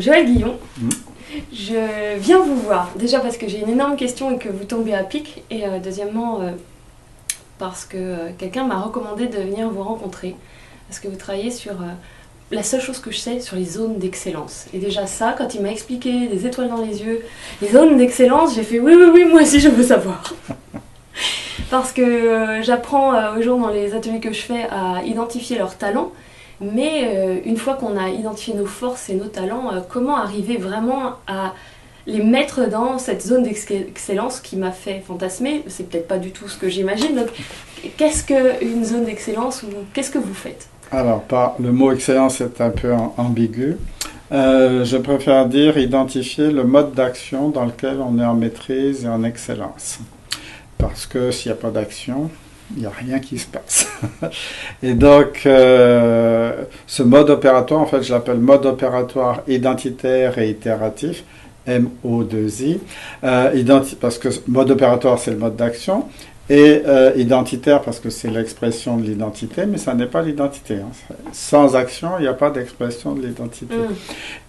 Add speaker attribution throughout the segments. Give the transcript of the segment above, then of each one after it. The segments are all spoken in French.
Speaker 1: Joël Guillon, je viens vous voir. Déjà parce que j'ai une énorme question et que vous tombez à pic. Et deuxièmement, parce que quelqu'un m'a recommandé de venir vous rencontrer. Parce que vous travaillez sur la seule chose que je sais sur les zones d'excellence. Et déjà ça, quand il m'a expliqué des étoiles dans les yeux, les zones d'excellence, j'ai fait oui, moi aussi je veux savoir. Parce que j'apprends aux gens dans les ateliers que je fais à identifier leurs talents. Mais une fois qu'on a identifié nos forces et nos talents, comment arriver vraiment à les mettre dans cette zone d'excellence qui m'a fait fantasmer? C'est peut-être pas du tout ce que j'imagine. Donc, qu'est-ce qu'une zone d'excellence ou qu'est-ce que vous faites?
Speaker 2: Alors, le mot excellence est un peu ambigu. Je préfère dire identifier le mode d'action dans lequel on est en maîtrise et en excellence. Parce que s'il n'y a pas d'action, il n'y a rien qui se passe. Et donc, ce mode opératoire, en fait, je l'appelle mode opératoire identitaire et itératif, MO2I, parce que mode opératoire, c'est le mode d'action, et identitaire, parce que c'est l'expression de l'identité, mais ça n'est pas l'identité. Hein. Sans action, il n'y a pas d'expression de l'identité.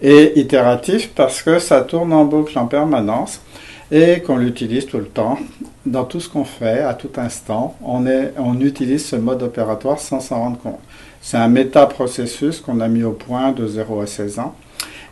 Speaker 2: Et itératif, parce que ça tourne en boucle en permanence, et qu'on l'utilise tout le temps. Dans tout ce qu'on fait, à tout instant, on utilise ce mode opératoire sans s'en rendre compte. C'est un méta-processus qu'on a mis au point de 0 à 16 ans.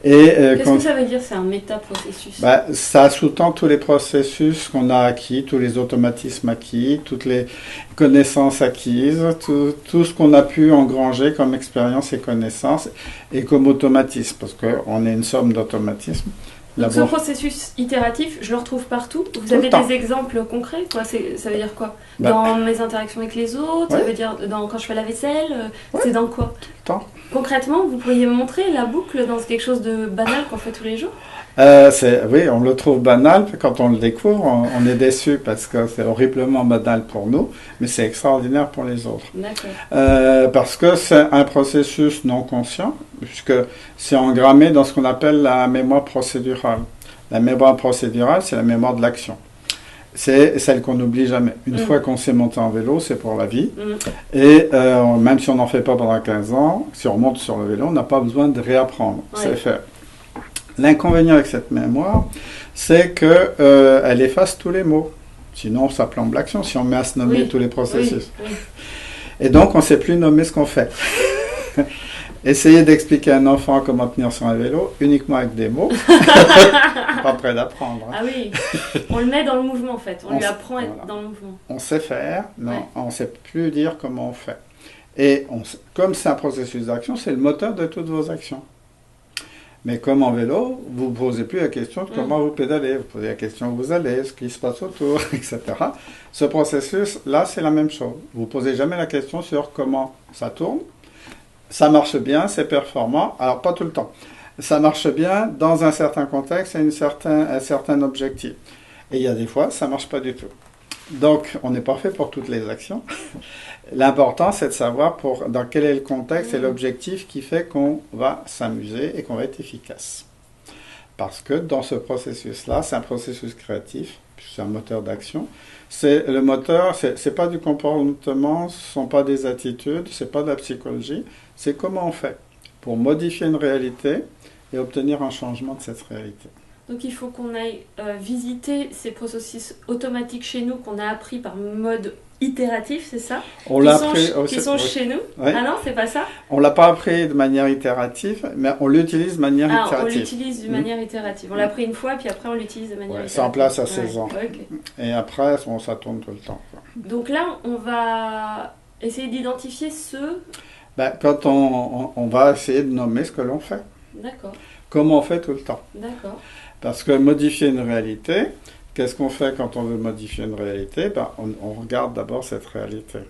Speaker 1: Qu'est-ce que ça veut dire, c'est un méta-processus?
Speaker 2: Ça sous-tend tous les processus qu'on a acquis, tous les automatismes acquis, toutes les connaissances acquises, tout ce qu'on a pu engranger comme expérience et connaissances, et comme automatisme, parce qu'on est une somme d'automatismes.
Speaker 1: Donc ce processus itératif, je le retrouve partout. Vous avez des exemples concrets, quoi? Ça veut dire quoi? Dans mes interactions avec les autres? Ça veut dire quand je fais la vaisselle? C'est dans quoi?
Speaker 2: Tout le temps.
Speaker 1: Concrètement, vous pourriez me montrer la boucle dans quelque chose de banal qu'on fait tous les jours?
Speaker 2: Oui, on le trouve banal, puis quand on le découvre, on est déçu parce que c'est horriblement banal pour nous, mais c'est extraordinaire pour les autres.
Speaker 1: D'accord.
Speaker 2: Parce que c'est un processus non conscient, puisque c'est engrammé dans ce qu'on appelle la mémoire procédurale. La mémoire procédurale, c'est la mémoire de l'action. C'est celle qu'on n'oublie jamais. Une fois qu'on s'est monté en vélo, c'est pour la vie. Et même si on n'en fait pas pendant 15 ans, si on monte sur le vélo, on n'a pas besoin de réapprendre. C'est fait. L'inconvénient avec cette mémoire, c'est qu'elle efface tous les mots. Sinon, ça plombe l'action si on met à se nommer tous les processus. Et donc, on ne sait plus nommer ce qu'on fait. Essayez d'expliquer à un enfant comment tenir sur un vélo uniquement avec des mots. Pas prêt d'apprendre.
Speaker 1: Ah oui, on le met dans le mouvement en fait. On lui apprend à être dans le mouvement.
Speaker 2: On sait faire, mais on ne sait plus dire comment on fait. Et comme c'est un processus d'action, c'est le moteur de toutes vos actions. Mais comme en vélo, vous ne posez plus la question de comment vous pédalez, vous posez la question où vous allez, ce qui se passe autour, etc. Ce processus-là, c'est la même chose. Vous ne posez jamais la question sur comment ça tourne. Ça marche bien, c'est performant. Alors, pas tout le temps. Ça marche bien dans un certain contexte et un certain objectif. Et il y a des fois, ça ne marche pas du tout. Donc, on n'est pas fait pour toutes les actions. L'important, c'est de savoir dans quel est le contexte et l'objectif qui fait qu'on va s'amuser et qu'on va être efficace. Parce que dans ce processus-là, c'est un processus créatif, c'est un moteur d'action. Le moteur, c'est pas du comportement, ce ne sont pas des attitudes, ce n'est pas de la psychologie, c'est comment on fait pour modifier une réalité et obtenir un changement de cette réalité.
Speaker 1: Donc il faut qu'on aille visiter ces processus automatiques chez nous qu'on a appris par mode itératif, c'est ça? Qui sont chez nous. Ah non, c'est pas ça?
Speaker 2: On l'a pas appris de manière itérative, mais on l'utilise de manière itérative.
Speaker 1: On l'utilise de manière itérative. On l'a appris une fois, puis après on l'utilise de manière itérative.
Speaker 2: C'est en place à 16 ans. Et après, ça tourne tout le temps.
Speaker 1: Donc là, on va essayer d'identifier
Speaker 2: quand on va essayer de nommer ce que l'on fait.
Speaker 1: D'accord.
Speaker 2: Comme on fait tout le temps.
Speaker 1: D'accord.
Speaker 2: Parce que modifier une réalité, qu'est-ce qu'on fait quand on veut modifier une réalité? On regarde d'abord cette réalité.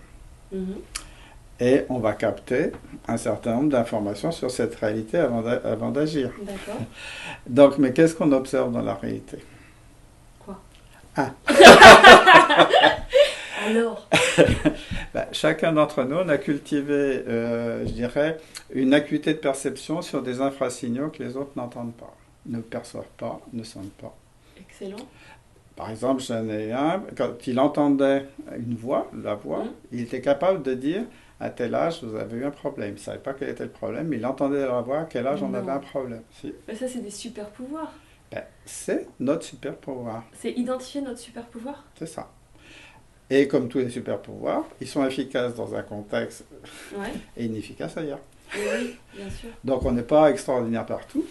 Speaker 2: Et on va capter un certain nombre d'informations sur cette réalité avant d'agir.
Speaker 1: D'accord.
Speaker 2: Donc, mais qu'est-ce qu'on observe dans la réalité?
Speaker 1: Quoi? Alors
Speaker 2: chacun d'entre nous, on a cultivé, je dirais, une acuité de perception sur des infrasignaux que les autres n'entendent pas, ne perçoivent pas, ne sentent pas.
Speaker 1: Excellent.
Speaker 2: Par exemple, j'en ai un, quand il entendait une voix, il était capable de dire à tel âge, vous avez eu un problème. Il ne savait pas quel était le problème, mais il entendait la voix à quel âge on avait un problème. Si.
Speaker 1: Mais ça, c'est des super pouvoirs.
Speaker 2: Ben, c'est notre super pouvoir.
Speaker 1: C'est identifier notre super pouvoir.
Speaker 2: C'est ça. Et comme tous les super pouvoirs, ils sont efficaces dans un contexte et inefficaces ailleurs.
Speaker 1: Oui, bien sûr.
Speaker 2: Donc on n'est pas extraordinaire partout.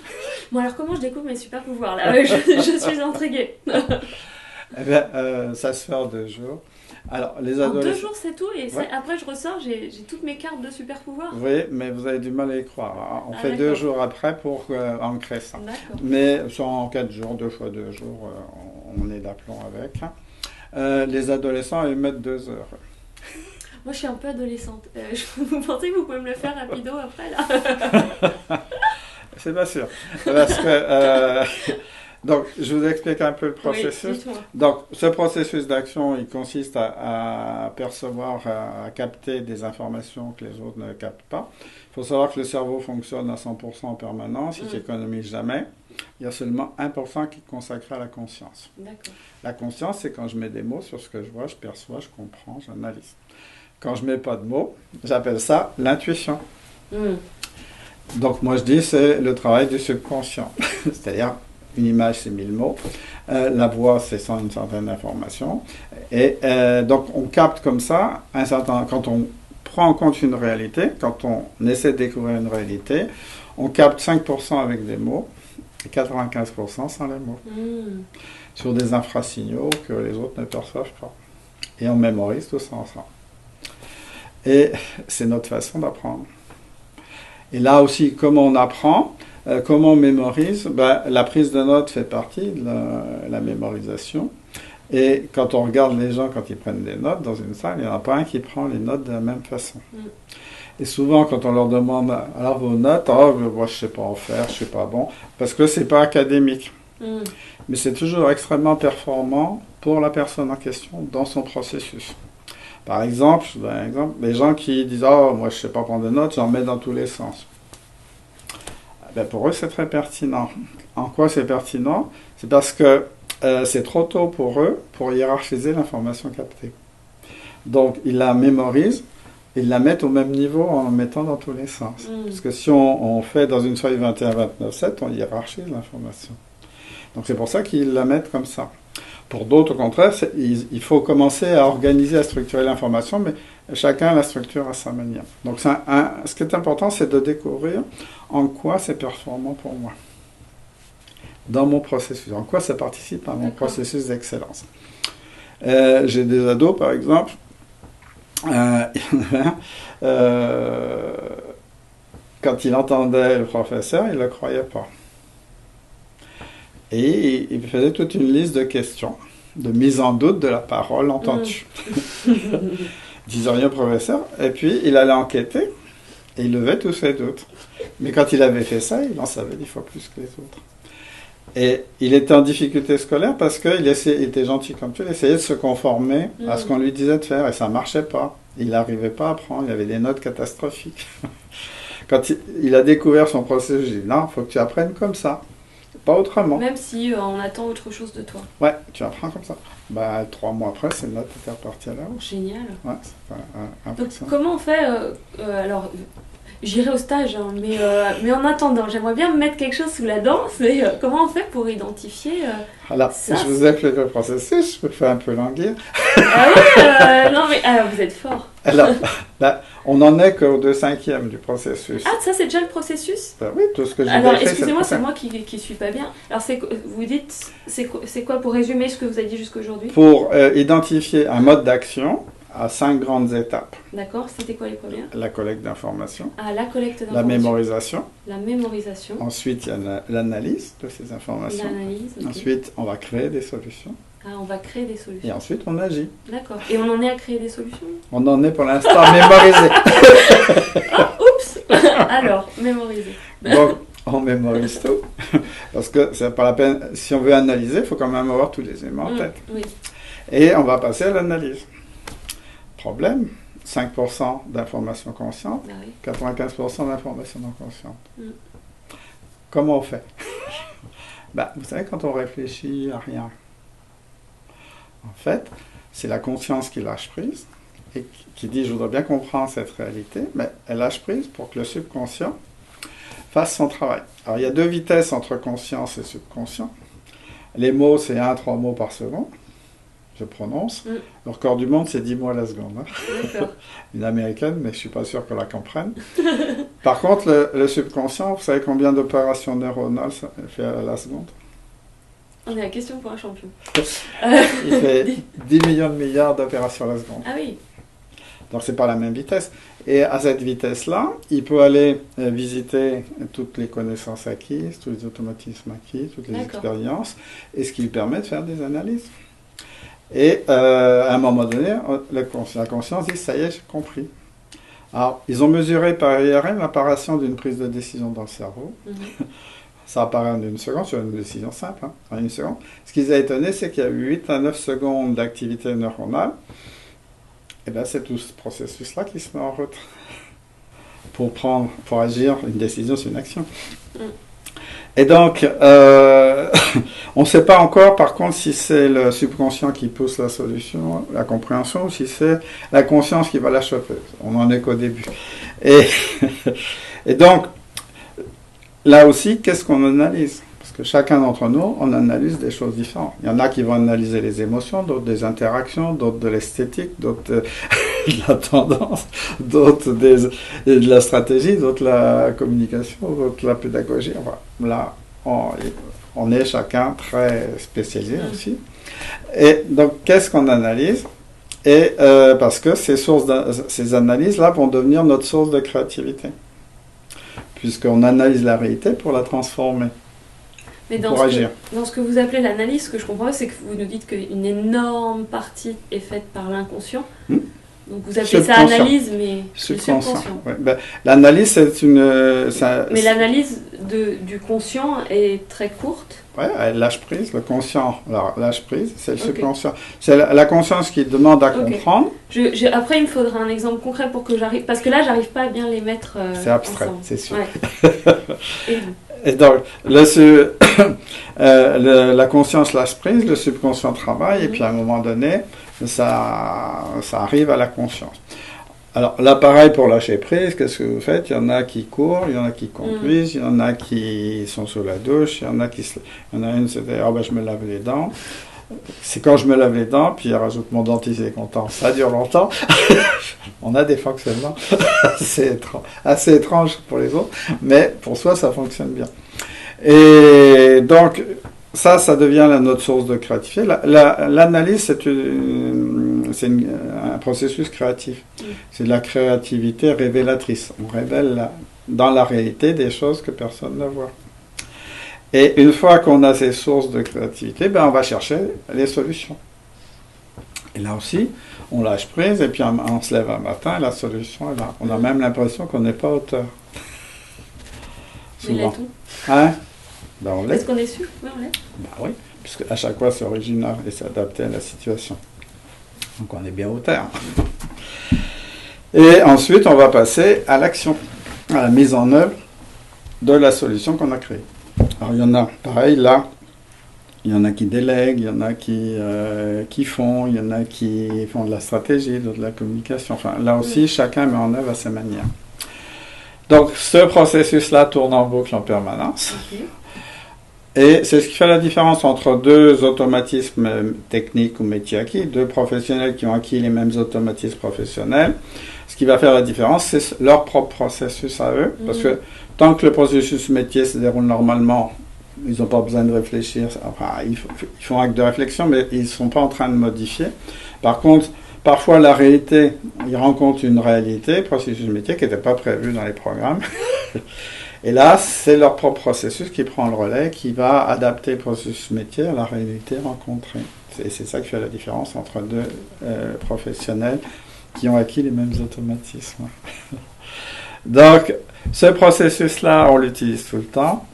Speaker 1: Bon, alors comment je découvre mes super pouvoirs là? Je suis intriguée.
Speaker 2: Eh bien, ça se fait en 2 jours. Alors, les
Speaker 1: En
Speaker 2: adolescents...
Speaker 1: 2 jours, c'est tout. Et après, je ressors, j'ai toutes mes cartes de super pouvoirs.
Speaker 2: Oui, mais vous avez du mal à y croire. On fait 2 jours après pour ancrer ça. Mais en 4 jours, 2 fois 2 jours, on est d'aplomb avec. Les adolescents, ils mettent 2 heures.
Speaker 1: Moi, je suis un peu adolescente. Vous pensez que vous pouvez me le faire rapido après, là?
Speaker 2: C'est pas sûr. Parce que... donc, je vous explique un peu le processus.
Speaker 1: Oui,
Speaker 2: donc, ce processus d'action, il consiste à percevoir, à capter des informations que les autres ne captent pas. Il faut savoir que le cerveau fonctionne à 100% en permanence, il n'économise jamais. Il y a seulement 1% qui est consacré à la conscience. La conscience, c'est quand je mets des mots sur ce que je vois, je perçois, je comprends, j'analyse. Quand je ne mets pas de mots, j'appelle ça l'intuition. Donc, moi, je dis c'est le travail du subconscient. C'est-à-dire... Une image, c'est 1000 mots. La voix, c'est une certaine information. Et donc, on capte comme ça, quand on prend en compte une réalité, quand on essaie de découvrir une réalité, on capte 5% avec des mots et 95% sans les mots. Sur des infrasignaux que les autres ne perçoivent pas. Et on mémorise tout ça ensemble. Et c'est notre façon d'apprendre. Et là aussi, comment on apprend ? Comment on mémorise? La prise de notes fait partie de la mémorisation. Et quand on regarde les gens, quand ils prennent des notes dans une salle, il n'y en a pas un qui prend les notes de la même façon. Et souvent, quand on leur demande, alors vos notes, moi je ne sais pas en faire, je ne suis pas bon, parce que ce n'est pas académique. Mais c'est toujours extrêmement performant pour la personne en question dans son processus. Par exemple, je donne un exemple, les gens qui disent, moi je ne sais pas prendre de notes, j'en mets dans tous les sens. Pour eux, c'est très pertinent. En quoi c'est pertinent? C'est parce que c'est trop tôt pour eux pour hiérarchiser l'information captée. Donc, ils la mémorisent, ils la mettent au même niveau en la mettant dans tous les sens. Parce que si on fait dans une feuille 21-29-7, on hiérarchise l'information. Donc, c'est pour ça qu'ils la mettent comme ça. Pour d'autres, au contraire, il faut commencer à organiser, à structurer l'information, mais chacun la structure à sa manière. Donc, ce qui est important, c'est de découvrir en quoi c'est performant pour moi, dans mon processus, en quoi ça participe à mon processus d'excellence. J'ai des ados, par exemple, quand il entendait le professeur, il ne le croyait pas. Et il faisait toute une liste de questions, de mise en doute de la parole entendue. Il disait rien au professeur, et puis il allait enquêter, et il levait tous ses doutes. Mais quand il avait fait ça, il en savait 10 fois plus que les autres. Et il était en difficulté scolaire parce qu'il était gentil comme tout, il essayait de se conformer à ce qu'on lui disait de faire, et ça ne marchait pas. Il n'arrivait pas à apprendre, il avait des notes catastrophiques. Quand il a découvert son processus, j'ai dit non, il faut que tu apprennes comme ça. Pas autrement.
Speaker 1: Même si on attend autre chose de toi.
Speaker 2: Ouais, tu apprends comme ça. 3 mois après, ces notes étaient reparties à la hausse.
Speaker 1: Génial.
Speaker 2: Ouais, c'est impressionnant.
Speaker 1: Donc, comment on fait alors, j'irai au stage, hein, mais en attendant, j'aimerais bien me mettre quelque chose sous la dent. Comment on fait pour identifier
Speaker 2: alors,
Speaker 1: ça,
Speaker 2: je vous explique le processus, je me fais un peu languir.
Speaker 1: Ah oui, non mais alors, vous êtes fort.
Speaker 2: Alors, là, on n'en est qu'au 2/5 du processus.
Speaker 1: Ah, ça c'est déjà le processus?
Speaker 2: Oui, tout ce que j'ai
Speaker 1: alors,
Speaker 2: décrit,
Speaker 1: excusez-moi, c'est moi qui suis pas bien. Alors, vous dites, c'est quoi pour résumer ce que vous avez dit jusqu'à aujourd'hui?
Speaker 2: Pour identifier un mode d'action à 5 grandes étapes.
Speaker 1: D'accord, c'était quoi les premières?
Speaker 2: La collecte d'informations.
Speaker 1: Ah, la collecte d'informations.
Speaker 2: La mémorisation.
Speaker 1: La mémorisation.
Speaker 2: Ensuite, il y a l'analyse de ces informations.
Speaker 1: L'analyse, okay.
Speaker 2: Ensuite, on va créer des solutions.
Speaker 1: Ah, on va créer des solutions.
Speaker 2: Et ensuite, on agit.
Speaker 1: D'accord. Et on en est à créer des solutions?
Speaker 2: On en est pour l'instant à mémoriser.
Speaker 1: Oh, oups. Alors, mémoriser.
Speaker 2: Donc, on mémorise tout. Parce que c'est pas la peine. Si on veut analyser, il faut quand même avoir tous les éléments en tête.
Speaker 1: Oui.
Speaker 2: Et on va passer à l'analyse. Problème, 5% d'informations conscientes, 95% d'informations non conscientes. Comment on fait? Vous savez, quand on réfléchit à rien, en fait, c'est la conscience qui lâche prise et qui dit « je voudrais bien comprendre cette réalité », mais elle lâche prise pour que le subconscient fasse son travail. Alors il y a 2 vitesses entre conscience et subconscient. Les mots, c'est 1-3 mots par seconde, je prononce. Le record du monde, c'est 10 mots à la seconde. Hein. Une américaine, mais je ne suis pas sûr qu'on la comprenne. Par contre, le subconscient, vous savez combien d'opérations neuronales ça fait à la seconde?
Speaker 1: On est à la question pour un champion.
Speaker 2: Il fait 10 millions de milliards d'opérations à la seconde.
Speaker 1: Ah oui.
Speaker 2: Donc, ce n'est pas la même vitesse. Et à cette vitesse-là, il peut aller visiter toutes les connaissances acquises, tous les automatismes acquis, toutes les expériences, et ce qui lui permet de faire des analyses. Et à un moment donné, la conscience dit « ça y est, j'ai compris ». Alors, ils ont mesuré par IRM l'apparition d'une prise de décision dans le cerveau. Ça apparaît en 1 seconde, sur une décision simple, hein, en 1 seconde. Ce qui les a étonnés, c'est qu'il y a 8 à 9 secondes d'activité neuronale. Et bien, c'est tout ce processus-là qui se met en route pour agir une décision sur une action. Et donc, on ne sait pas encore, par contre, si c'est le subconscient qui pousse la solution, la compréhension, ou si c'est la conscience qui va la choper. On n'en est qu'au début. Et donc, là aussi, qu'est-ce qu'on analyse? Parce que chacun d'entre nous, on analyse des choses différentes. Il y en a qui vont analyser les émotions, d'autres des interactions, d'autres de l'esthétique, d'autres de la tendance, d'autres de la stratégie, d'autres de la communication, d'autres de la pédagogie. Enfin, là, on est chacun très spécialisé aussi. Et donc, qu'est-ce qu'on analyse? Et parce que ces analyses-là vont devenir notre source de créativité. Puisqu'on analyse la réalité pour la transformer,
Speaker 1: mais dans ce que vous appelez l'analyse, ce que je comprends, c'est que vous nous dites qu'une énorme partie est faite par l'inconscient. Donc vous appelez ça analyse, mais subconscient.
Speaker 2: Ouais. Ben, l'analyse, c'est une...
Speaker 1: mais l'analyse du conscient est très courte.
Speaker 2: Oui, elle lâche prise, le conscient lâche prise, c'est le subconscient. C'est la conscience qui demande à comprendre.
Speaker 1: Après, il me faudra un exemple concret pour que j'arrive, parce que là, j'arrive pas à bien les mettre
Speaker 2: c'est abstrait,
Speaker 1: ensemble.
Speaker 2: c'est sûr.
Speaker 1: Ouais.
Speaker 2: Et donc, la conscience lâche prise, le subconscient travaille, et puis à un moment donné, ça arrive à la conscience. Alors, là, pareil pour lâcher prise, qu'est-ce que vous faites? Il y en a qui courent, il y en a qui conduisent, il y en a qui sont sous la douche, il y en a une, c'était « Ah ben, je me lave les dents ». C'est quand je me lave les dents, puis il rajoute mon dentiste est content. Ça dure longtemps. On a des fonctionnements assez étranges pour les autres, mais pour soi, ça fonctionne bien. Et donc, ça devient notre source de créativité. L'analyse, c'est un processus créatif. C'est de la créativité révélatrice. On révèle dans la réalité des choses que personne ne voit. Et une fois qu'on a ces sources de créativité, on va chercher les solutions. Et là aussi, on lâche prise et puis on se lève un matin, la solution est là. On a même l'impression qu'on n'est pas auteur.
Speaker 1: Mais l'est-on?
Speaker 2: Hein? On l'est.
Speaker 1: Est-ce qu'on est sûr? Oui, on l'est.
Speaker 2: Oui, puisque à chaque fois c'est original et c'est adapté à la situation. Donc on est bien auteur. Et ensuite, on va passer à l'action, à la mise en œuvre de la solution qu'on a créée. Alors il y en a, pareil, là, il y en a qui délèguent, il y en a qui font, il y en a qui font de la stratégie, de la communication. Enfin, là aussi, chacun met en œuvre à sa manière. Donc, ce processus-là tourne en boucle en permanence. Et c'est ce qui fait la différence entre 2 automatismes techniques ou métiers acquis, 2 professionnels qui ont acquis les mêmes automatismes professionnels. Ce qui va faire la différence, c'est leur propre processus à eux, parce que tant que le processus métier se déroule normalement, ils n'ont pas besoin de réfléchir. Enfin, ils font acte de réflexion, mais ils ne sont pas en train de modifier. Par contre, parfois la réalité, ils rencontrent une réalité, processus métier qui n'était pas prévu dans les programmes. Et là, c'est leur propre processus qui prend le relais, qui va adapter le processus métier à la réalité rencontrée. Et c'est ça qui fait la différence entre 2 professionnels qui ont acquis les mêmes automatismes. Donc, ce processus-là, on l'utilise tout le temps.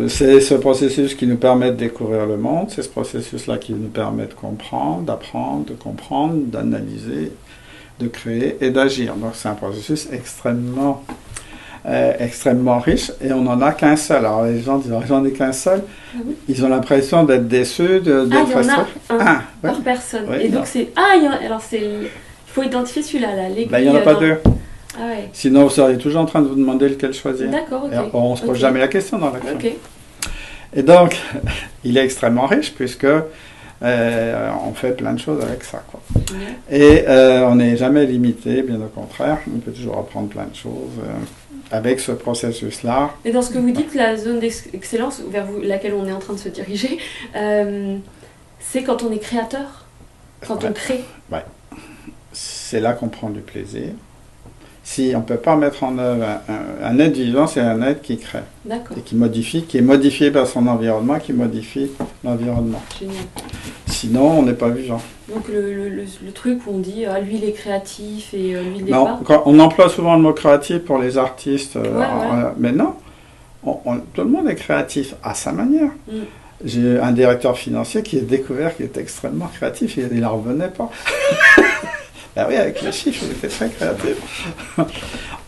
Speaker 2: C'est ce processus qui nous permet de découvrir le monde, c'est ce processus-là qui nous permet de comprendre, d'apprendre, de comprendre, d'analyser, de créer et d'agir. Donc, c'est un processus extrêmement riche et on n'en a qu'un seul. Alors, les gens disent, j'en ai qu'un seul. Ils ont l'impression d'être déçus, d'être
Speaker 1: frustrés. Il y en a un par personne. Oui, et donc, il faut identifier celui-là, là, l'aiguille.
Speaker 2: Ben, il n'y en a pas deux.
Speaker 1: Ah ouais.
Speaker 2: Sinon, vous seriez toujours en train de vous demander lequel choisir.
Speaker 1: D'accord, ok.
Speaker 2: Et on ne se pose jamais la question dans l'action.
Speaker 1: Ok.
Speaker 2: Et donc, il est extrêmement riche puisque on fait plein de choses avec ça, quoi. Et on n'est jamais limité, bien au contraire. On peut toujours apprendre plein de choses avec ce processus-là.
Speaker 1: Et dans ce que vous dites, la zone d'excellence vers laquelle on est en train de se diriger, c'est quand on est créateur, quand on crée.
Speaker 2: Ouais. C'est là qu'on prend du plaisir. Si on ne peut pas mettre en œuvre un être vivant, c'est un être qui crée.
Speaker 1: D'accord.
Speaker 2: Et qui modifie, qui est modifié par son environnement, qui modifie l'environnement.
Speaker 1: Génial.
Speaker 2: Sinon, on n'est pas vivant.
Speaker 1: Donc le truc où on dit ah, lui il est créatif et lui il n'est
Speaker 2: Non,
Speaker 1: pas.
Speaker 2: on emploie souvent le mot créatif pour les artistes,
Speaker 1: Ouais.
Speaker 2: mais non, tout le monde est créatif à sa manière.
Speaker 1: Mm.
Speaker 2: J'ai un directeur financier qui a découvert qu'il était extrêmement créatif, il n'en revenait pas. Ben oui, avec les chiffres, il était très créatif.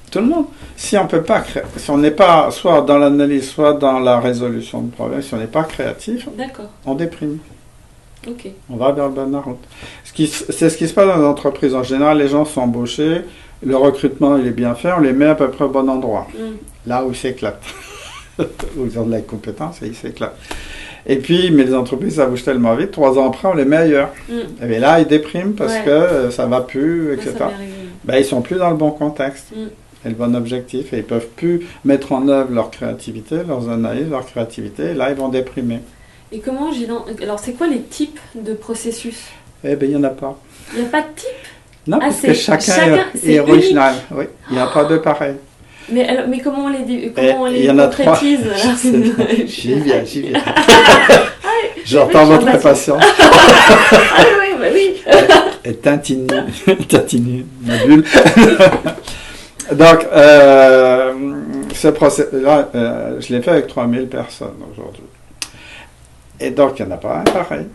Speaker 2: Tout le monde. Si on peut pas si on n'est pas soit dans l'analyse, soit dans la résolution de problèmes, si on n'est pas créatif,
Speaker 1: D'accord.
Speaker 2: on déprime.
Speaker 1: Ok.
Speaker 2: On va vers le burn-out. C'est ce qui se passe dans les entreprises. En général, les gens sont embauchés, le recrutement il est bien fait, on les met à peu près au bon endroit. Là où ils s'éclatent. Où ils ont de la compétence et ils s'éclatent. Et puis, mais les entreprises, ça bouge tellement vite, 3 ans après, on les met ailleurs. Et bien là, ils dépriment parce que ça va plus, etc. Ben, ils sont plus dans le bon contexte et le bon objectif. Et ils peuvent plus mettre en œuvre leur créativité, leurs analyses, leur créativité. Et là, ils vont déprimer.
Speaker 1: Et comment alors, c'est quoi les types de processus?
Speaker 2: Eh bien, il n'y en a pas.
Speaker 1: Il n'y a pas de type?
Speaker 2: Non, parce que chacun est original. Oui, il n'y a pas de pareil.
Speaker 1: Mais comment on les
Speaker 2: y en a
Speaker 1: concrétise?
Speaker 2: J'y viens. J'entends votre impatience.
Speaker 1: Ah oui, bah oui.
Speaker 2: Et Tintini, ma bulle. Donc, ce procès-là, je l'ai fait avec 3000 personnes aujourd'hui. Et donc, il n'y en a pas un pareil.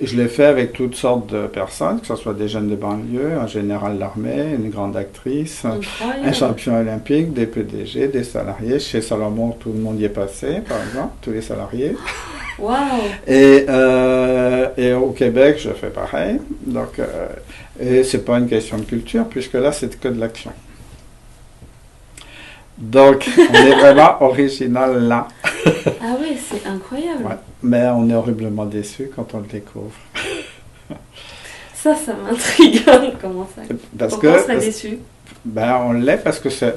Speaker 2: Je l'ai fait avec toutes sortes de personnes, que ce soit des jeunes de banlieue, un général de l'armée, une grande actrice, un champion olympique, des PDG, des salariés. Chez Salomon, tout le monde y est passé, par exemple, tous les salariés.
Speaker 1: Wow.
Speaker 2: Et au Québec, je fais pareil. Donc, et c'est pas une question de culture, puisque là, c'est que de l'action. Donc, on est vraiment original là.
Speaker 1: Ah oui, c'est incroyable.
Speaker 2: Ouais. Mais on est horriblement déçu quand on le découvre.
Speaker 1: Ça m'intrigue. Comment ça? Pourquoi on serait déçu?
Speaker 2: Ben, on l'est parce que c'est...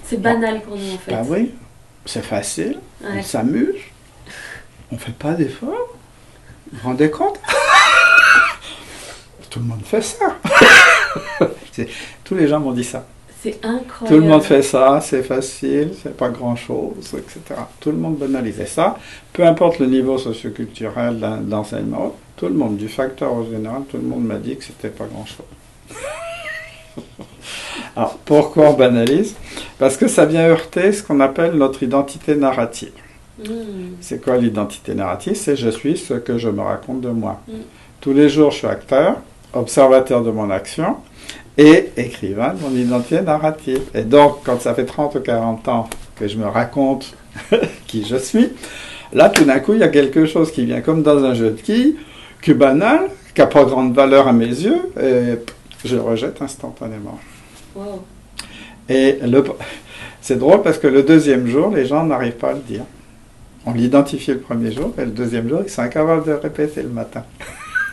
Speaker 1: C'est banal pour nous, en fait.
Speaker 2: Ben oui, c'est facile, on s'amuse, on fait pas d'efforts. Vous vous rendez compte? Tout le monde fait ça. Tous les gens m'ont dit ça.
Speaker 1: C'est incroyable.
Speaker 2: Tout le monde fait ça, c'est facile, c'est pas grand-chose, etc. Tout le monde banalisait ça. Peu importe le niveau socioculturel d'enseignement, tout le monde, du facteur au général, tout le monde m'a dit que c'était pas grand-chose. Alors, pourquoi on banalise? Parce que ça vient heurter ce qu'on appelle notre identité narrative. C'est quoi l'identité narrative? C'est je suis ce que je me raconte de moi. Tous les jours, je suis acteur, observateur de mon action, et écrivain de mon identité narrative. Et donc, quand ça fait 30 ou 40 ans que je me raconte qui je suis, là, tout d'un coup, il y a quelque chose qui vient comme dans un jeu de quilles, qui est banal, qui n'a pas grande valeur à mes yeux, et je le rejette instantanément.
Speaker 1: Wow.
Speaker 2: Et c'est drôle parce que le deuxième jour, les gens n'arrivent pas à le dire. On l'identifie le premier jour, et le deuxième jour, ils sont incapables de le répéter le matin.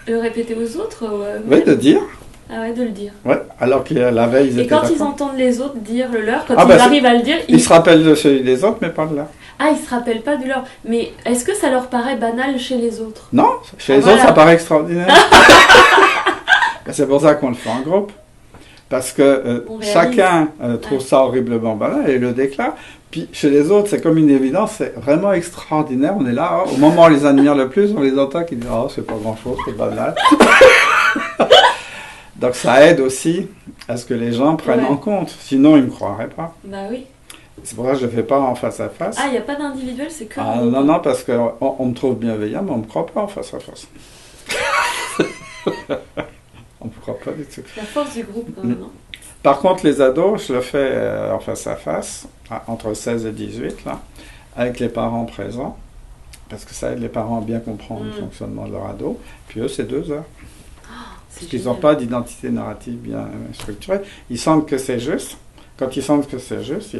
Speaker 1: Le répéter aux autres?
Speaker 2: Oui, de dire.
Speaker 1: Ah ouais, de le dire.
Speaker 2: Ouais, alors que la veille, ils étaient
Speaker 1: d'accord. Et quand ils entendent les autres dire le leur, quand ils arrivent à le dire...
Speaker 2: Ils se rappellent de celui des autres, mais pas de leur.
Speaker 1: Ah, ils se rappellent pas de leur. Mais est-ce que ça leur paraît banal chez les autres?
Speaker 2: Non, chez les autres, ça paraît extraordinaire. C'est pour ça qu'on le fait en groupe. Parce que chacun trouve ça horriblement banal et le déclare. Puis chez les autres, c'est comme une évidence, c'est vraiment extraordinaire. On est là, au moment où on les admire le plus, on les entend qui disent « Oh, c'est pas grand-chose, c'est banal. » Donc ça aide aussi à ce que les gens prennent en compte. Sinon, ils ne me croiraient pas.
Speaker 1: Bah oui.
Speaker 2: C'est pour ça que je ne fais pas en face à face.
Speaker 1: Ah, il n'y a pas d'individuel, c'est que...
Speaker 2: Ah, non, parce qu'on me trouve bienveillant, mais on ne me croit pas en face à face. On ne me croit pas du tout.
Speaker 1: La force du groupe, quand même.
Speaker 2: Par contre, les ados, je le fais en face à face, entre 16 et 18, là, avec les parents présents, parce que ça aide les parents à bien comprendre le fonctionnement de leur ado. Puis eux, c'est 2 heures. Parce qu'ils n'ont pas d'identité narrative bien structurée. Ils sentent que c'est juste. Quand ils sentent que c'est juste,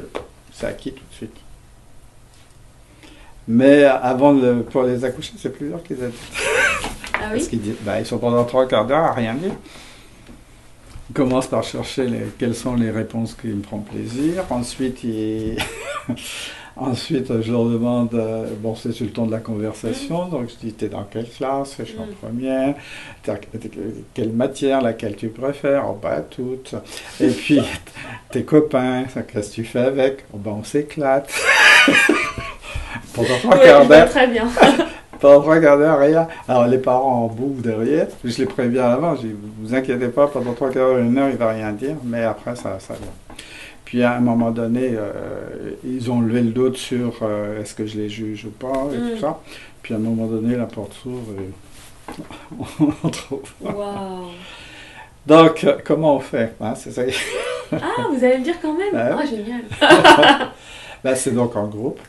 Speaker 2: c'est acquis tout de suite. Mais pour les accoucher, c'est plus dur qu'ils aient.
Speaker 1: Ah oui?
Speaker 2: Parce qu'ils ils sont pendant 3/4 d'heure à rien dire. Ils commencent par chercher quelles sont les réponses qui me font plaisir. Ensuite, Ensuite, je leur demande, c'est sur le ton de la conversation, donc je dis, t'es dans quelle classe? Je suis en première. Quelle matière, laquelle tu préfères? Oh, toutes. Et puis, tes copains, qu'est-ce que tu fais avec? Oh, on s'éclate. Pendant 3/4 d'heure.
Speaker 1: Très bien.
Speaker 2: Pendant 3/4 d'heure, rien. Alors, les parents en bouffent derrière. Je les préviens à l'avant. Je dis, vous inquiétez pas, pendant 3/4 d'heure, 1 heure, il va rien dire, mais après, ça vient. Puis à un moment donné, ils ont levé le doute sur est-ce que je les juge ou pas, et tout ça. Puis à un moment donné, la porte s'ouvre et on trouve.
Speaker 1: Waouh!
Speaker 2: Donc, comment on fait, c'est ça.
Speaker 1: Ah, vous allez le dire quand même? Ah, génial!
Speaker 2: C'est donc en groupe,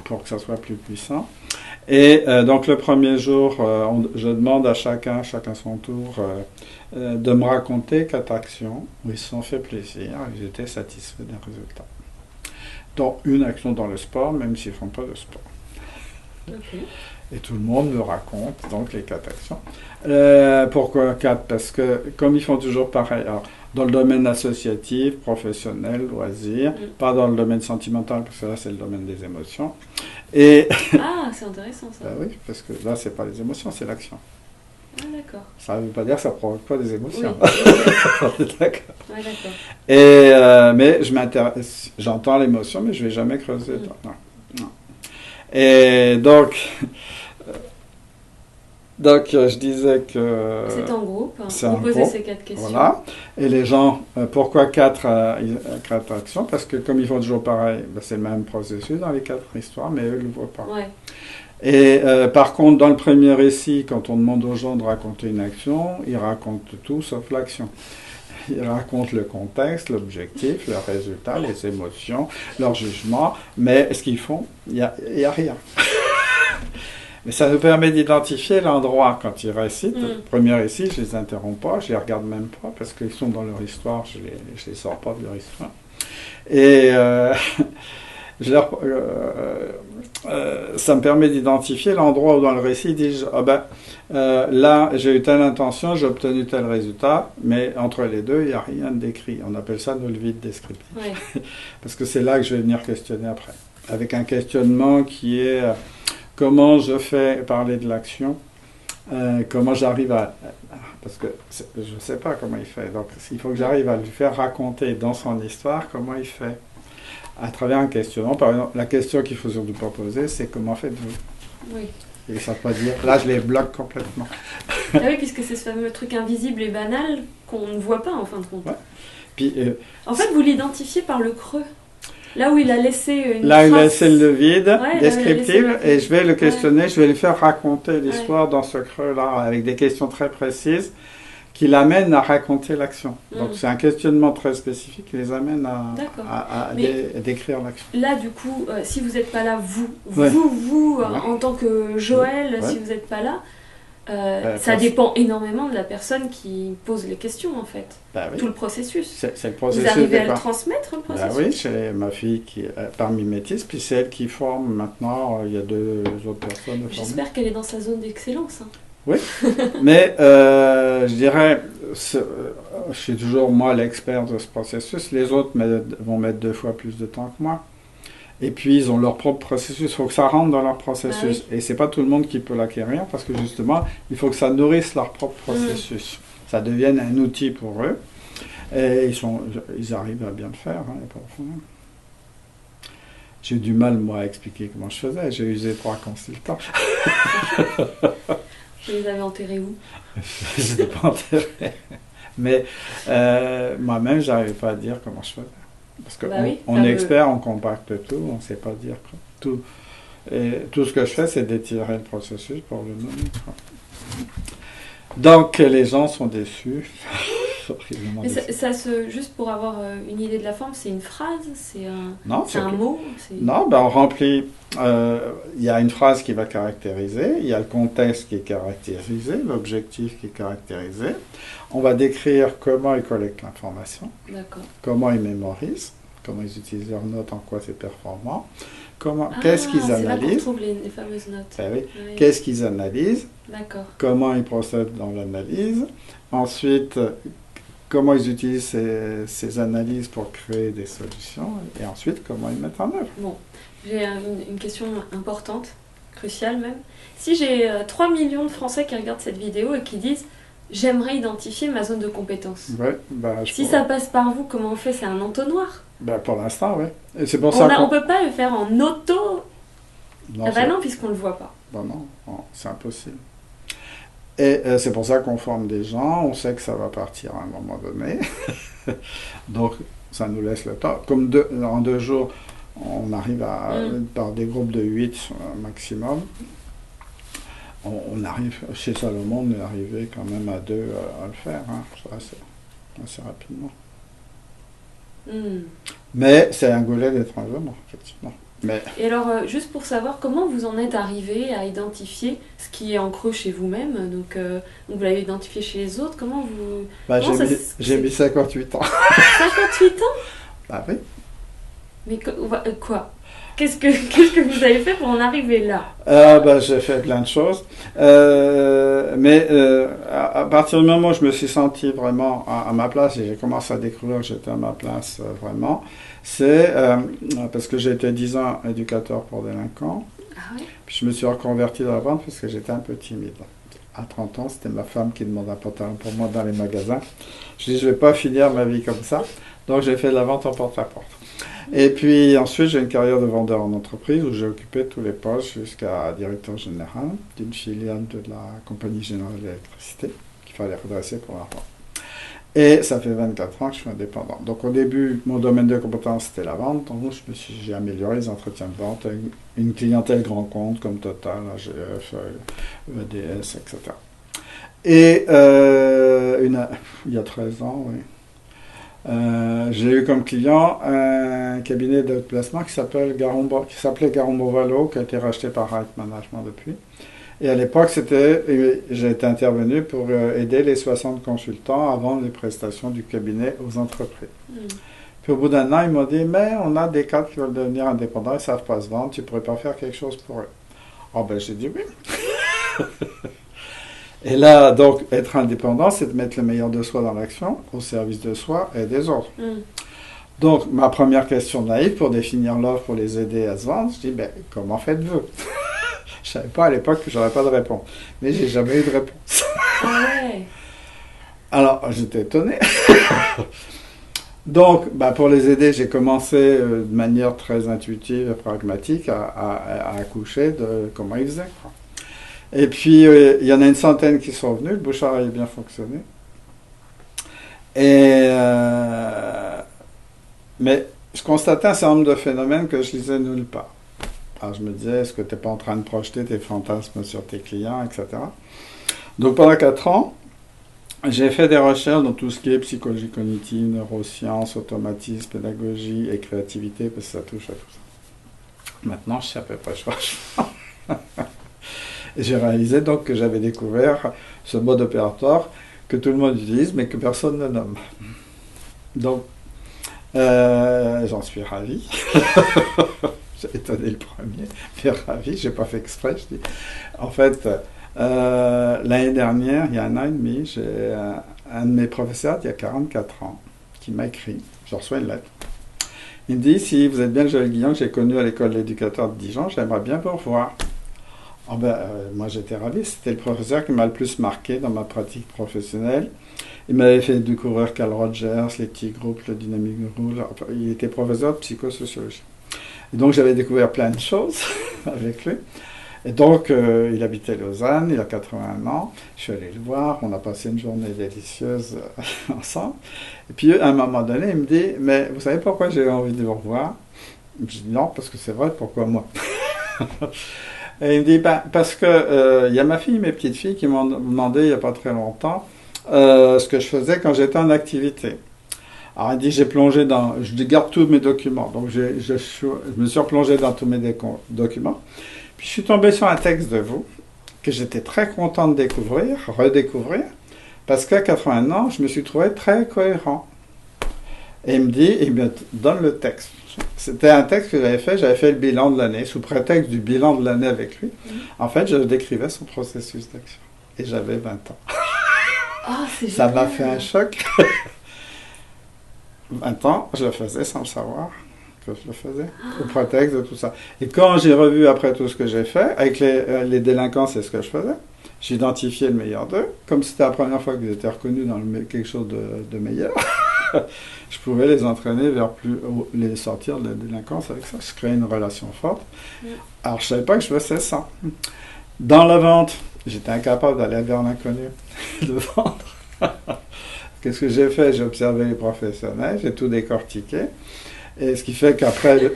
Speaker 2: pour que ça soit plus puissant. Et donc le premier jour, je demande à chacun son tour, de me raconter 4 actions où ils se sont fait plaisir, ils étaient satisfaits des résultats. Dont une action dans le sport, même s'ils ne font pas de sport.
Speaker 1: Okay.
Speaker 2: Et tout le monde me raconte donc les 4 actions. Pourquoi 4? Parce que comme ils font toujours pareil, alors, dans le domaine associatif, professionnel, loisir, pas dans le domaine sentimental, parce que là c'est le domaine des émotions. Et
Speaker 1: ah, c'est intéressant ça.
Speaker 2: Oui, parce que là c'est pas les émotions, c'est l'action.
Speaker 1: Ah, d'accord.
Speaker 2: Ça ne veut pas dire que ça ne provoque pas des émotions.
Speaker 1: Oui.
Speaker 2: D'accord.
Speaker 1: Ouais, d'accord.
Speaker 2: Et, mais j'entends l'émotion, mais je ne vais jamais creuser. Non. Et donc, je disais que...
Speaker 1: C'est en groupe,
Speaker 2: vous
Speaker 1: posez ces 4 questions.
Speaker 2: Voilà. Et les gens, pourquoi 4 actions? Parce que comme ils font toujours pareil, c'est le même processus dans les 4 histoires, mais eux ne le voient pas.
Speaker 1: Ouais.
Speaker 2: Et par contre, dans le premier récit, quand on demande aux gens de raconter une action, ils racontent tout sauf l'action. Ils racontent le contexte, l'objectif, le résultat, les émotions, leur jugement, mais ce qu'ils font, il n'y a rien. Mais ça nous permet d'identifier l'endroit quand ils récitent. Le premier récit, je ne les interromps pas, je ne les regarde même pas, parce qu'ils sont dans leur histoire, je ne les sors pas de leur histoire. Et... ça me permet d'identifier l'endroit où dans le récit ils disent là j'ai eu telle intention, j'ai obtenu tel résultat, mais entre les deux il n'y a rien de décrit. On appelle ça le vide descriptif.
Speaker 1: Ouais.
Speaker 2: Parce que c'est là que je vais venir questionner après, avec un questionnement qui est comment je fais parler de l'action, comment j'arrive parce que je ne sais pas comment il fait, donc il faut que j'arrive à lui faire raconter dans son histoire comment il fait à travers un questionnement. Par exemple, la question qu'il faut surtout pas poser, c'est comment faites-vous?
Speaker 1: Oui.
Speaker 2: Et ça ne veut pas dire, là je les bloque complètement.
Speaker 1: Ah oui, puisque c'est ce fameux truc invisible et banal qu'on ne voit pas en fin de compte.
Speaker 2: Ouais. Puis,
Speaker 1: en fait, vous l'identifiez par le creux. Là où il a laissé une
Speaker 2: là,
Speaker 1: trace.
Speaker 2: il a laissé le vide,
Speaker 1: ouais,
Speaker 2: descriptif, et je vais le questionner, je vais lui faire raconter l'histoire dans ce creux-là, avec des questions très précises, qui l'amènent à raconter l'action. Donc c'est un questionnement très spécifique qui les amène à décrire l'action.
Speaker 1: Là, du coup, si vous n'êtes pas là, vous en tant que Joël, si vous n'êtes pas là, ça dépend énormément de la personne qui pose les questions, en fait.
Speaker 2: Oui.
Speaker 1: Tout le processus.
Speaker 2: C'est le processus.
Speaker 1: Vous arrivez à le transmettre, le processus?
Speaker 2: Oui, c'est ma fille qui est parmi métis, puis c'est elle qui forme maintenant. Il y a 2 autres personnes.
Speaker 1: J'espère qu'elle est dans sa zone d'excellence. Hein.
Speaker 2: Oui, mais je dirais, je suis toujours moi l'expert de ce processus. Les autres vont mettre 2 fois plus de temps que moi. Et puis ils ont leur propre processus. Il faut que ça rentre dans leur processus. Et c'est pas tout le monde qui peut l'acquérir parce que justement, il faut que ça nourrisse leur propre processus. Ça devienne un outil pour eux. Et ils arrivent à bien le faire. Hein, pas de problème. J'ai eu du mal, moi, à expliquer comment je faisais. J'ai usé 3 consultants.
Speaker 1: Vous les avez enterrés où?
Speaker 2: Je ne les ai pas enterrés. Mais moi-même, je n'arrivais pas à dire comment je faisais. Parce qu'on est expert, on compacte tout, on ne sait pas dire tout. Et tout ce que je fais, c'est d'étirer le processus pour le nommer. Donc, les gens sont déçus. horriblement
Speaker 1: Mais
Speaker 2: difficile.
Speaker 1: juste pour avoir une idée de la forme, c'est une phrase,
Speaker 2: Non,
Speaker 1: c'est un mot,
Speaker 2: non, ben on remplit. Il y a une phrase qui va caractériser, il y a le contexte qui est caractérisé, l'objectif qui est caractérisé. On va décrire comment ils collectent l'information,
Speaker 1: D'accord.
Speaker 2: comment ils mémorisent, comment ils utilisent leurs notes, en quoi c'est performant,
Speaker 1: Ah,
Speaker 2: qu'est-ce qu'ils
Speaker 1: c'est là qu'on
Speaker 2: analysent,
Speaker 1: trouve les fameuses notes.
Speaker 2: eh oui,
Speaker 1: Oui.
Speaker 2: qu'est-ce qu'ils analysent,
Speaker 1: D'accord.
Speaker 2: comment ils procèdent dans l'analyse, ensuite comment ils utilisent ces analyses pour créer des solutions, et ensuite comment ils mettent en œuvre.
Speaker 1: Bon, j'ai une question importante, cruciale même. Si j'ai 3 millions de Français qui regardent cette vidéo et qui disent j'aimerais identifier ma zone de compétence.
Speaker 2: Ouais, bah,
Speaker 1: Si ça passe par vous, comment on fait? C'est un entonnoir.
Speaker 2: bah, pour l'instant, oui. Et c'est pour
Speaker 1: On
Speaker 2: ça
Speaker 1: ne peut pas le faire en auto.
Speaker 2: Non,
Speaker 1: Ah bah non, puisqu'on ne le voit pas.
Speaker 2: bah non, c'est impossible. Et c'est pour ça qu'on forme des gens, on sait que ça va partir à un moment donné. Donc, ça nous laisse le temps. Comme en 2 jours, on arrive par des groupes de 8 maximum. On arrive, chez Salomon, on est arrivé quand même à 2 à le faire, hein, assez rapidement. Mais c'est un goulet d'étranglement, effectivement. Mais...
Speaker 1: Et alors, juste pour savoir, comment vous en êtes arrivé à identifier ce qui est en creux chez vous-même, donc vous l'avez identifié chez les autres, comment vous...
Speaker 2: Bah, j'ai mis 58 ans.
Speaker 1: 58 ans?
Speaker 2: Bah oui.
Speaker 1: Mais quoi? Qu'est-ce que vous avez fait pour en arriver là?
Speaker 2: Bah, j'ai fait plein de choses. Mais à partir du moment où je me suis senti vraiment à ma place et j'ai commencé à découvrir que j'étais à ma place vraiment, c'est parce que j'ai été 10 ans éducateur pour délinquants.
Speaker 1: Ah ouais?
Speaker 2: Puis je me suis reconverti dans la vente parce que j'étais un peu timide. À 30 ans, c'était ma femme qui demandait un pantalon pour moi dans les magasins. Je dis, je ne vais pas finir ma vie comme ça. Donc j'ai fait de la vente en porte-à-porte. Et puis ensuite, j'ai une carrière de vendeur en entreprise où j'ai occupé tous les postes jusqu'à directeur général d'une filiale de la Compagnie Générale de l'Électricité qu'il fallait redresser pour l'argent. Et ça fait 24 ans que je suis indépendant. Donc au début, mon domaine de compétence, c'était la vente. Donc j'ai amélioré les entretiens de vente avec une clientèle grand compte comme Total, AGF, EDS, etc. Et il y a 13 ans, oui. J'ai eu comme client un cabinet de placement qui s'appelait Garon-Bovalo, qui a été racheté par Right Management depuis. Et à l'époque, j'ai été intervenu pour aider les 60 consultants à vendre les prestations du cabinet aux entreprises. Puis au bout d'un an, ils m'ont dit, mais on a des cadres qui veulent devenir indépendants, ils ne savent pas se vendre, tu ne pourrais pas faire quelque chose pour eux. Oh ben j'ai dit oui. Et là, donc, être indépendant, c'est de mettre le meilleur de soi dans l'action, au service de soi et des autres. Donc, ma première question naïve pour définir l'offre, pour les aider à se vendre, je dis, ben, comment faites-vous? Je ne savais pas à l'époque que je n'aurais pas de réponse. Mais j'ai jamais eu de réponse.
Speaker 1: Ouais.
Speaker 2: Alors, j'étais étonné. Donc, bah, pour les aider, j'ai commencé de manière très intuitive et pragmatique à accoucher de comment ils faisaient. Et puis, il y en a une centaine qui sont venus, le bouchard a bien fonctionné. Mais je constatais un certain nombre de phénomènes que je lisais nulle part. Alors je me disais, est-ce que tu n'es pas en train de projeter tes fantasmes sur tes clients, etc. Donc pendant 4 ans, j'ai fait des recherches dans tout ce qui est psychologie cognitive, neurosciences, automatisme, pédagogie et créativité, parce que ça touche à tout ça. Maintenant, je sais à peu près quoi. Et j'ai réalisé donc que j'avais découvert ce mode opératoire que tout le monde utilise, mais que personne ne nomme. Donc, j'en suis ravi. J'ai étonné le premier, mais ravi, je n'ai pas fait exprès. Je dis. En fait, l'année dernière, il y a 1 an et demi, j'ai un de mes professeurs, il y a 44 ans, qui m'a écrit, je reçois une lettre. Il me dit, si vous êtes bien le Joël Guillon que j'ai connu à l'école d'éducateur de Dijon, j'aimerais bien vous revoir. Oh ben, moi j'étais ravi, c'était le professeur qui m'a le plus marqué dans ma pratique professionnelle. Il m'avait fait découvrir Carl Rogers, les petits groupes, le Dynamic Rule. Enfin, il était professeur de psychosociologie. Et donc j'avais découvert plein de choses avec lui. Et donc il habitait Lausanne, il a 81 ans. Je suis allé le voir, on a passé une journée délicieuse ensemble. Et puis à un moment donné, il me dit, mais vous savez pourquoi j'ai envie de vous revoir? Je dis non, parce que c'est vrai, pourquoi moi? Et il me dit, ben, parce que y a ma fille et mes petites filles qui m'ont demandé il n'y a pas très longtemps, ce que je faisais quand j'étais en activité. Alors, il dit, je garde tous mes documents. Donc, je me suis replongé dans tous mes documents. Puis, je suis tombé sur un texte de vous que j'étais très content de redécouvrir, parce qu'à 80 ans, je me suis trouvé très cohérent. Et il me donne le texte. C'était un texte que j'avais fait le bilan de l'année, sous prétexte du bilan de l'année avec lui. En fait, je décrivais son processus d'action. Et j'avais 20 ans.
Speaker 1: Oh,
Speaker 2: ça m'a fait un choc. 20 ans, je le faisais sans le savoir que je le faisais, au prétexte de tout ça. Et quand j'ai revu après tout ce que j'ai fait, avec les délinquants, c'est ce que je faisais. J'identifiais le meilleur d'eux. Comme c'était la première fois qu'ils étaient reconnus dans quelque chose de meilleur, je pouvais les entraîner les sortir de la délinquance avec ça. Je créais une relation forte. Alors, je ne savais pas que je faisais ça. Dans la vente, j'étais incapable d'aller vers l'inconnu, de vendre. Qu'est-ce que j'ai fait? J'ai observé les professionnels, j'ai tout décortiqué. Et ce qui fait qu'après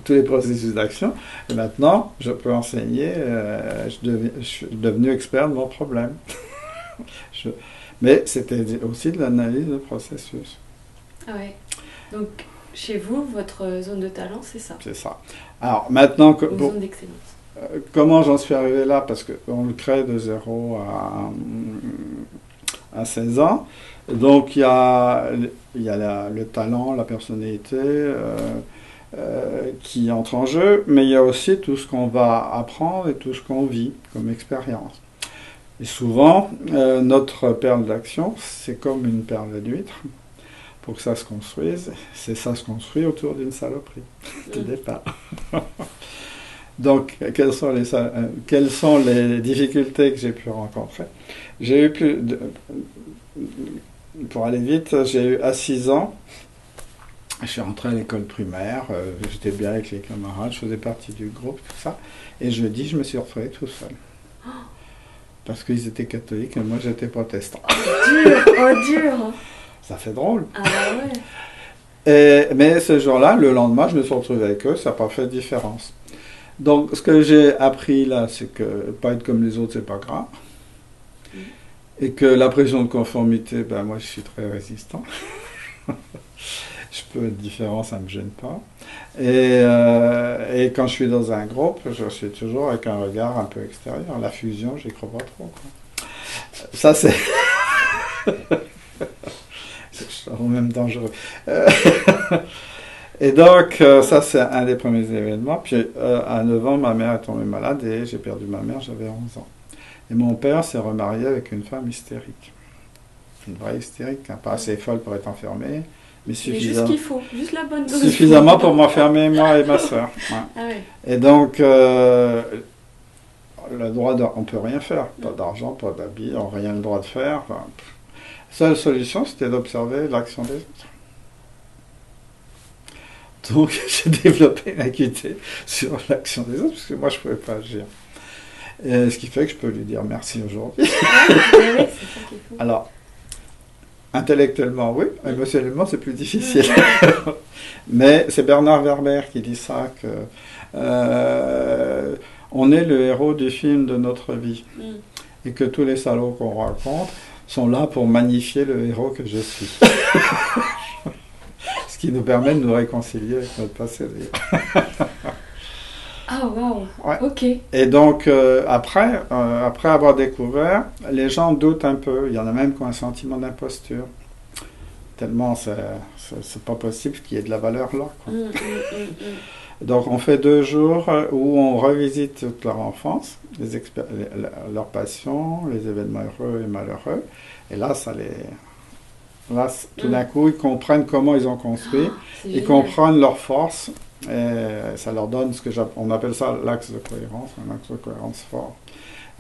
Speaker 2: tous les processus d'action, maintenant, je peux enseigner, je suis devenu expert de mon problème. Mais c'était aussi de l'analyse de processus.
Speaker 1: Ah ouais. Donc, chez vous, votre zone de talent, c'est ça?
Speaker 2: C'est ça. Alors, maintenant...
Speaker 1: zone d'excellence.
Speaker 2: Comment j'en suis arrivé là? Parce qu'on le crée de 0 à 16 ans. Donc, il y a le talent, la personnalité qui entre en jeu, mais il y a aussi tout ce qu'on va apprendre et tout ce qu'on vit comme expérience. Et souvent, notre perle d'action, c'est comme une perle d'huître. Pour que ça se construise, ça se construit autour d'une saloperie, au départ. Donc, quelles sont les difficultés que j'ai pu rencontrer? J'ai eu pour aller vite, j'ai eu à 6 ans, je suis rentré à l'école primaire, j'étais bien avec les camarades, je faisais partie du groupe, tout ça, et jeudi, je me suis retrouvé tout seul. Parce qu'ils étaient catholiques et moi j'étais protestant.
Speaker 1: Oh dur.
Speaker 2: Ça fait drôle.
Speaker 1: Ah ouais.
Speaker 2: Mais ce jour-là, le lendemain, je me suis retrouvé avec eux, ça n'a pas fait de différence. Donc, ce que j'ai appris là, c'est que pas être comme les autres, c'est pas grave. Et que la pression de conformité, ben moi, je suis très résistant. Je peux être différent, ça ne me gêne pas. Et quand je suis dans un groupe, je suis toujours avec un regard un peu extérieur. La fusion, j'y crois pas trop, quoi. Ça, c'est... c'est même dangereux. Et donc, ça, c'est un des premiers événements. Puis, à 9 ans, ma mère est tombée malade et j'ai perdu ma mère, j'avais 11 ans. Et mon père s'est remarié avec une femme hystérique. Une vraie hystérique, hein, pas assez folle pour être enfermée, mais
Speaker 1: juste qu'il faut, juste la bonne dose.
Speaker 2: Suffisamment pour m'enfermer, moi et ma soeur. Ouais.
Speaker 1: Ah ouais.
Speaker 2: Et donc, le droit on ne peut rien faire. Pas d'argent, pas d'habits, on n'a rien le droit de faire. Enfin, la seule solution, c'était d'observer l'action des autres. Donc, j'ai développé une acuité sur l'action des autres, parce que moi, je ne pouvais pas agir. Et ce qui fait que je peux lui dire merci aujourd'hui.
Speaker 1: Ouais, c'est ça qu'il faut.
Speaker 2: Alors, intellectuellement, oui. Émotionnellement, c'est plus difficile. Mais c'est Bernard Werber qui dit ça, que on est le héros du film de notre vie. Et que tous les salauds qu'on rencontre sont là pour magnifier le héros que je suis. Ce qui nous permet de nous réconcilier avec notre passé.
Speaker 1: Ah, waouh,
Speaker 2: ouais.
Speaker 1: Ok.
Speaker 2: Et donc, après avoir découvert, les gens doutent un peu. Il y en a même qui ont un sentiment d'imposture. Tellement c'est pas possible qu'il y ait de la valeur là, quoi. Donc, on fait 2 jours où on revisite toute leur enfance, leurs passions, les événements heureux et malheureux. Et là, tout d'un coup, ils comprennent comment ils ont construit, ils comprennent leurs forces. Et ça leur donne on appelle ça l'axe de cohérence, un axe de cohérence fort.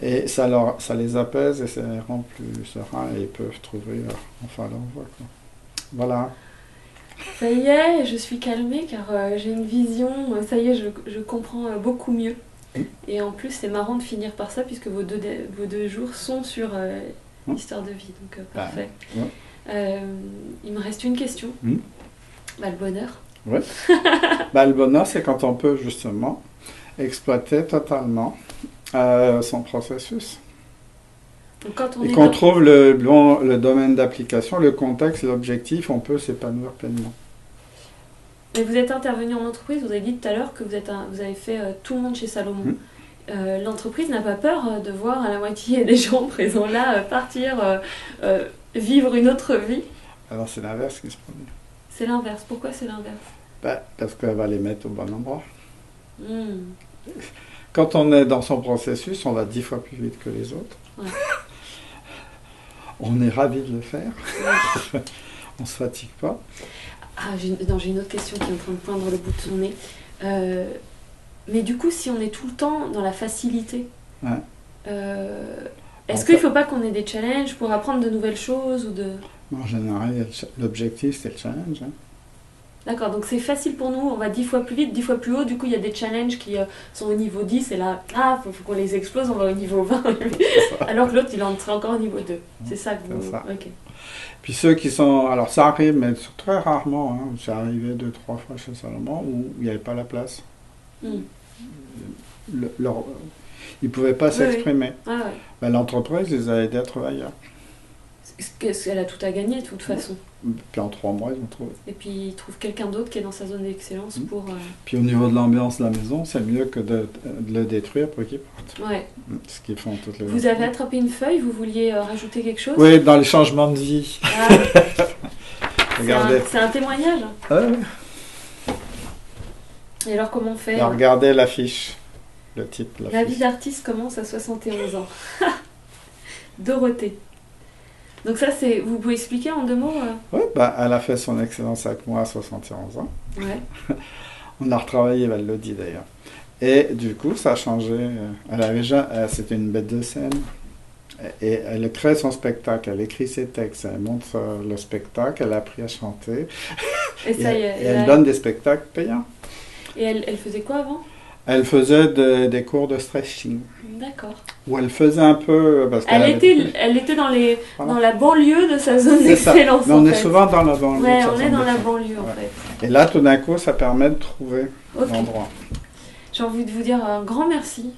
Speaker 2: Et ça les apaise et ça les rend plus sereins et ils peuvent trouver enfin leur voie, quoi. Voilà.
Speaker 1: Ça y est, je suis calmée car j'ai une vision, ça y est, je comprends beaucoup mieux. Et en plus, c'est marrant de finir par ça puisque vos deux jours sont sur l'histoire de vie, donc parfait. Il me reste une question. Le bonheur.
Speaker 2: Oui. Le bonheur, c'est quand on peut justement exploiter totalement son processus.
Speaker 1: Donc, quand on
Speaker 2: Et
Speaker 1: est
Speaker 2: qu'on trouve le domaine d'application, le contexte, l'objectif, on peut s'épanouir pleinement.
Speaker 1: Mais vous êtes intervenu en entreprise, vous avez dit tout à l'heure que vous avez fait tout le monde chez Salomon. L'entreprise n'a pas peur de voir à la moitié des gens présents là partir vivre une autre vie?
Speaker 2: Alors c'est l'inverse qui se produit.
Speaker 1: C'est l'inverse. Pourquoi c'est l'inverse?
Speaker 2: Parce qu'elle va les mettre au bon endroit.
Speaker 1: Hmm.
Speaker 2: Quand on est dans son processus, on va 10 fois plus vite que les autres.
Speaker 1: Ouais.
Speaker 2: On est ravi de le faire.
Speaker 1: Ouais.
Speaker 2: On se fatigue pas.
Speaker 1: Ah, j'ai une autre question qui est en train de poindre le bout de son nez. Mais du coup, si on est tout le temps dans la facilité, est-ce qu'il ne faut pas qu'on ait des challenges pour apprendre de nouvelles choses ou de...
Speaker 2: En général, l'objectif, c'est le challenge. Hein.
Speaker 1: D'accord, donc c'est facile pour nous, on va 10 fois plus vite, 10 fois plus haut, du coup il y a des challenges qui sont au niveau 10 et là, faut qu'on les explose, on va au niveau 20, alors que l'autre il en serait encore au niveau 2. C'est ça que vous...
Speaker 2: C'est ça.
Speaker 1: Okay.
Speaker 2: Puis ceux qui sont... Alors ça arrive, mais très rarement. Hein. C'est arrivé 2-3 fois chez Salomon où il n'y avait pas la place. Ils ne pouvaient pas s'exprimer.
Speaker 1: Oui. Ah, ouais.
Speaker 2: Ben, l'entreprise les a aidés à travailler ailleurs.
Speaker 1: Elle a tout à gagner de toute façon.
Speaker 2: Puis en 3 mois, ils ont trouvé.
Speaker 1: Et puis ils trouvent quelqu'un d'autre qui est dans sa zone d'excellence pour...
Speaker 2: Puis au niveau de l'ambiance de la maison, c'est mieux que de le détruire pour qu'il parte.
Speaker 1: Ouais.
Speaker 2: Ce qu'ils font toutes les
Speaker 1: Vous avez attrapé une feuille, vous vouliez rajouter quelque chose?
Speaker 2: Oui, dans les changements de vie.
Speaker 1: Ah.
Speaker 2: Regardez.
Speaker 1: C'est un témoignage. Et alors comment on fait?
Speaker 2: Alors, regardez l'affiche, le titre.
Speaker 1: La vie d'artiste commence à 71 ans. Dorothée. Donc ça, vous pouvez expliquer en 2 mots
Speaker 2: Oui, elle a fait son excellence avec moi à 71 ans.
Speaker 1: Ouais.
Speaker 2: On a retravaillé, elle le dit d'ailleurs. Et du coup, ça a changé. C'était une bête de scène. Et elle crée son spectacle, elle écrit ses textes, elle monte le spectacle, elle a appris à chanter.
Speaker 1: Et
Speaker 2: elle donne des spectacles payants.
Speaker 1: Et elle faisait quoi avant?
Speaker 2: Elle faisait des cours de stretching.
Speaker 1: D'accord.
Speaker 2: Ou elle faisait un peu... Parce
Speaker 1: elle était dans la banlieue de sa zone d'excellence.
Speaker 2: Mais on est souvent dans la banlieue.
Speaker 1: Ouais, on est dans la banlieue en fait.
Speaker 2: Et là, tout d'un coup, ça permet de trouver l'endroit.
Speaker 1: J'ai envie de vous dire un grand merci.